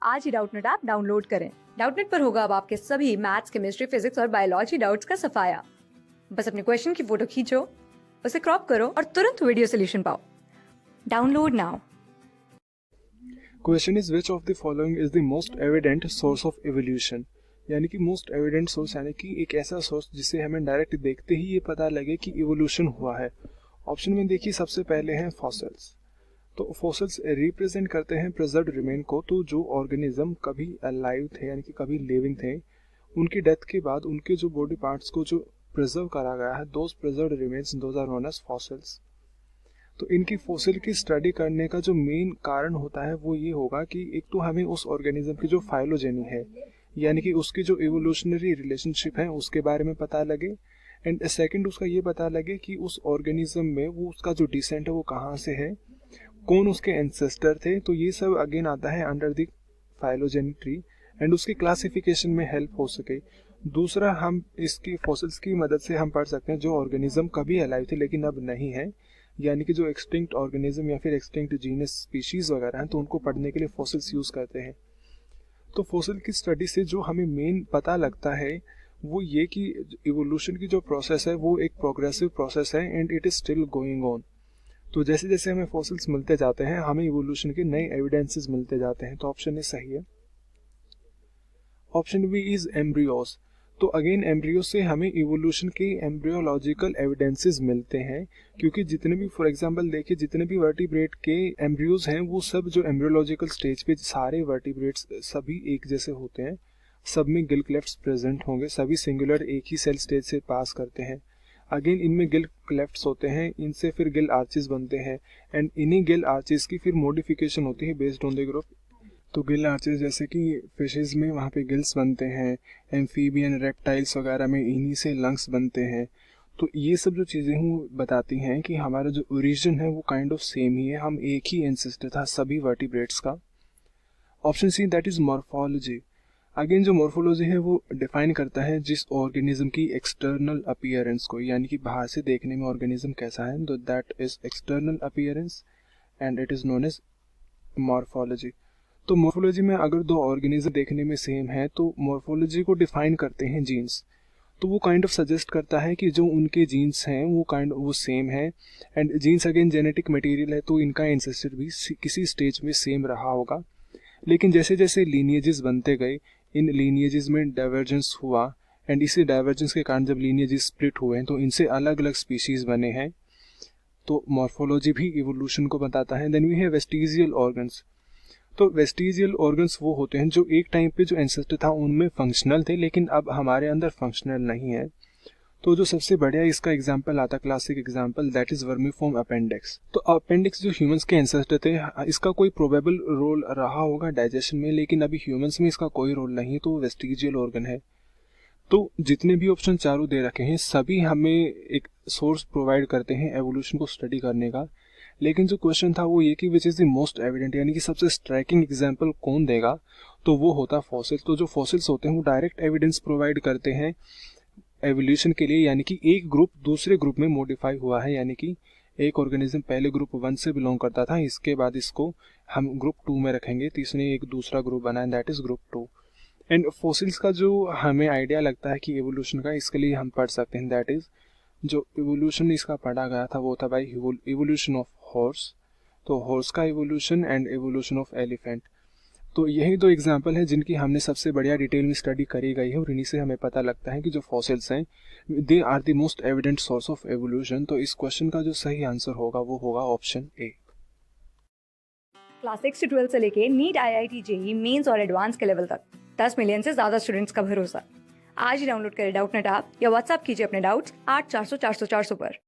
आज ही Doubtnut app download करें। Doubtnut पर होगा अब आपके सभी मैथ्स, केमिस्ट्री, फिजिक्स और बायोलॉजी डाउट्स का सफाया। बस अपने क्वेश्चन की फोटो खींचो, उसे क्रॉप करो और तुरंत वीडियो सोल्यूशन पाओ। Download now. Question is which of the following is the most evident source of evolution. यानी कि मोस्ट एविडेंट सोर्स यानी कि एक ऐसा सोर्स जिसे हमें डायरेक्ट देखते ही ये पता लगे कि इवोल्यूशन हुआ है। ऑप्शन में देखिए सबसे पहले हैं फॉसिल्स। तो फॉसिल्स रिप्रेजेंट करते हैं प्रिजर्व्ड रिमेन को। तो जो ऑर्गेनिज्म कभी अलाइव थे यानी कि कभी लिविंग थे, उनकी डेथ के बाद उनके जो बॉडी पार्ट्स को जो प्रिजर्व करा गया है, those preserved remains those are known as fossils. तो इनकी फॉसिल की स्टडी करने का जो मेन कारण होता है वो ये होगा कि एक तो हमें उस ऑर्गेनिज्म की जो फाइलोजेनी है यानी कि उसकी जो इवोल्यूशनरी रिलेशनशिप है उसके बारे में पता लगे, एंड सेकंड उसका ये पता लगे कि उस ऑर्गेनिज्म में वो उसका जो डिसेंट है वो कहाँ से है, कौन उसके एंसेस्टर थे। तो ये सब अगेन आता है under the phylogeny tree, and उसकी क्लासिफिकेशन में हेल्प हो सके। दूसरा, हम इसकी फॉसिल्स की मदद से हम पढ़ सकते हैं जो ऑर्गेनिज्म कभी अलाइव थे लेकिन अब नहीं है, यानी कि जो एक्सटिंक्ट ऑर्गेनिज्म या फिर एक्सटिंक्ट जीनस स्पीशीज वगैरह हैं, तो उनको पढ़ने के लिए फॉसिल्स यूज करते हैं। तो फॉसिल की स्टडी से जो हमें मेन पता लगता है वो ये कि इवोल्यूशन की जो प्रोसेस है वो एक प्रोग्रेसिव प्रोसेस है and it is still going on. तो जैसे जैसे हमें फॉसिल्स मिलते जाते हैं हमें इवोल्यूशन के नए एविडेंसेस मिलते जाते हैं। तो ऑप्शन ए सही है। Option B is embryos. तो अगेन एम्ब्रियो से हमें इवोल्यूशन के एम्ब्रियोलॉजिकल एविडेंसेस मिलते हैं, क्योंकि जितने भी फॉर एग्जांपल देखिए जितने भी वर्टिब्रेट के एम्ब्रियोज हैं वो सब जो एम्ब्रियोलॉजिकल स्टेज पे सारे वर्टिब्रेट्स सभी एक जैसे होते हैं, सब में गिल क्लेफ्ट्स प्रेजेंट होंगे, सभी सिंगुलर एक ही सेल स्टेज से पास करते हैं। अगेन इनमें गिल क्लेफ्ट्स होते हैं, इनसे फिर गिल आर्चेस बनते हैं, एंड इन्हीं गिल आर्चेस की फिर मॉडिफिकेशन होती है बेस्ड ऑन द ग्रुप। तो गिल आर्चेस जैसे कि फिशेज में वहाँ पे गिल्स बनते हैं, एम्फीबियन रेप्टाइल्स वगैरह में इन्हीं से लंग्स बनते हैं। तो ये सब जो चीज़ें हैं बताती हैं कि हमारा जो ओरिजिन है वो काइंड ऑफ सेम ही है, हम एक ही एंसेस्टर था सभी वर्टिब्रेट्स का। Option see that is morphology. Again जो मॉर्फोलॉजी है वो डिफाइन करता है जिस ऑर्गेनिज्म की एक्सटर्नल अपीयरेंस को, यानी कि बाहर से देखने में ऑर्गेनिज्म कैसा है, तो that is external appearance and it is known as morphology. तो मॉर्फोलॉजी में अगर दो ऑर्गेनिज्म देखने में सेम है तो मॉर्फोलॉजी को डिफाइन करते हैं जीन्स। तो वो काइंड ऑफ सजेस्ट करता है कि जो उनके जीन्स हैं वो सेम है, and genes again genetic material है तो इनका एंसेस्टर भी किसी स्टेज में सेम रहा होगा। लेकिन जैसे जैसे लीनिएजेस बनते गए इन लीनिएजेस में डाइवर्जेंस हुआ, एंड इसी डाइवर्जेंस के कारण जब लीनिएजेस स्प्लिट हुए हैं तो इनसे अलग अलग स्पीशीज बने हैं। तो मॉर्फोलॉजी भी इवोल्यूशन को बताता है। Then we have vestigial organs. तो वेस्टिजियल ऑर्गन्स वो होते हैं जो एक टाइम पे जो एंसेस्टर था उनमें फंक्शनल थे लेकिन अब हमारे अंदर फंक्शनल नहीं है। तो जो सबसे बढ़िया इसका एग्जांपल आता है, classic example, that is vermiform appendix. तो अपेंडिक्स जो ह्यूमंस के एंसेस्टर थे, इसका कोई प्रोबेबल रोल रहा होगा डाइजेशन में, लेकिन अभी ह्यूमंस में इसका कोई रोल नहीं, तो वेस्टिजियल ऑर्गन है। तो जितने भी ऑप्शन चारों दे रखे हैं सभी हमें एक सोर्स प्रोवाइड करते हैं एवोल्यूशन को स्टडी करने का। लेकिन जो क्वेश्चन था वो ये कि which is the most evident, यानी कि सबसे स्ट्राइकिंग एग्जांपल कौन देगा, तो वो होता फॉसिल। तो जो फॉसिल्स होते हैं वो डायरेक्ट एविडेंस प्रोवाइड करते हैं एवोल्यूशन के लिए, यानी कि एक ग्रुप दूसरे ग्रुप में मॉडिफाई हुआ है, यानी कि एक ऑर्गेनिज्म पहले ग्रुप 1 से बिलोंग करता था, इसके बाद इसको हम ग्रुप 2 में रखेंगे तो इसने एक दूसरा ग्रुप बनाया, that is group 2। And fossils का जो हमें आइडिया लगता है कि एवोल्यूशन का, इसके लिए हम पढ़ सकते हैं दैट इज जो इवोल्यूशन इसका पढ़ा गया था वो था बाई इवोल्यूशन ऑफ हॉर्स। तो हॉर्स का evolution and evolution of elephant. तो यही दो एग्जाम्पल हैं जिनकी हमने सबसे बढ़िया डिटेल में स्टडी करी गई है, और इन्हीं से हमें पता लगता है कि जो फॉसिल्स हैं they are the most evident source of evolution. तो इस क्वेश्चन का जो सही आंसर होगा वो होगा ऑप्शन ए। क्लास 6 से 12 से लेके नीट, IIT, JEE मेंस और एडवांस के लेवल तक 10 मिलियन से ज्यादा स्टूडेंट्स का भरोसा। आज ही डाउनलोड करें डाउटनेट ऐप या व्हाट्सएप कीजिए अपने डाउट्स 8400 400 400 पर।